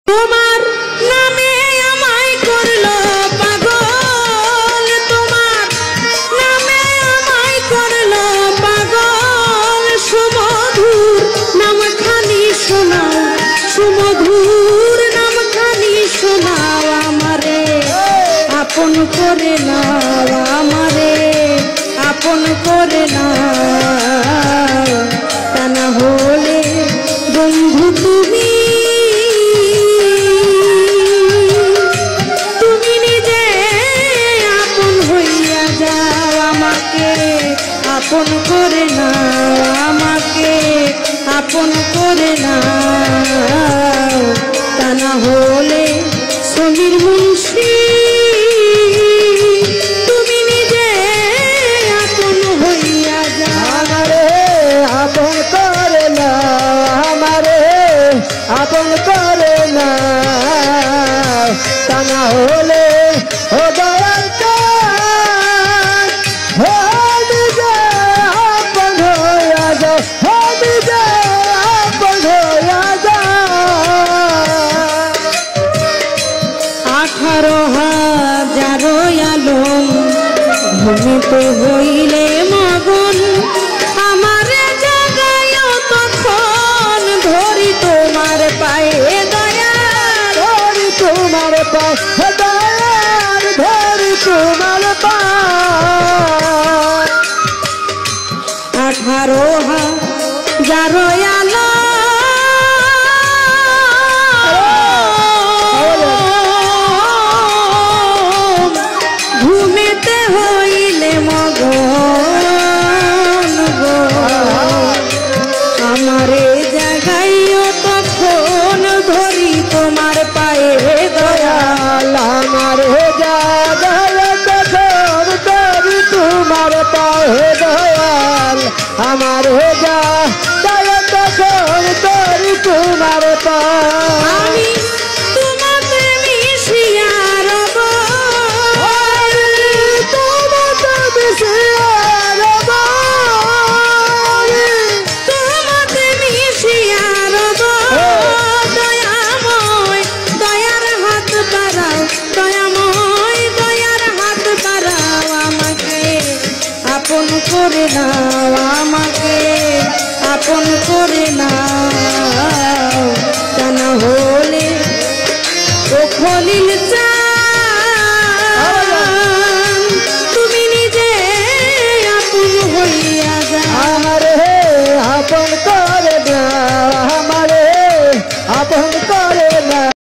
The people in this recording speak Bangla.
তোমার নামে আমায় করলো পাগল, তোমার নামে আমায় করলো পাগল। সুমধুর নামখানি শোনাও, সুমধুর নামখানি শোনাও আমারে আপন করে নাও, আমারে আপন করে নাও। তা না হলে বন্ধু তুমি আপন করে নাও, আমাকে আপন করে নাও। তা না হলে সমীর মুন্সি তুমি নিজে আপন হইয়া যাও। আমারে আপন করে নাও, আমারে আপন করে নাও। তা না হলে ও দয়াল ঘুমিতে হইলে মগন আমারে জাগাইও তখন ধরি তোমার পায়ে দয়াল, ধরি তোমার পায়ে দয়াল, ধরি তোমার পায়ে। 18,000 আলো ঘুমিতে হইলে মগন গো আমারে জাগাইও তখন ধরি তোমার পায়ে দয়াল। আমারে জাগাইও তখন ধরি তোমার পায়ে দয়াল, আমারে জাগাইও তখন ধরি তোমার পায়ে। আপন করে নাও, আমাকে আপন করে নাও। তা না হলে ও খলিল চা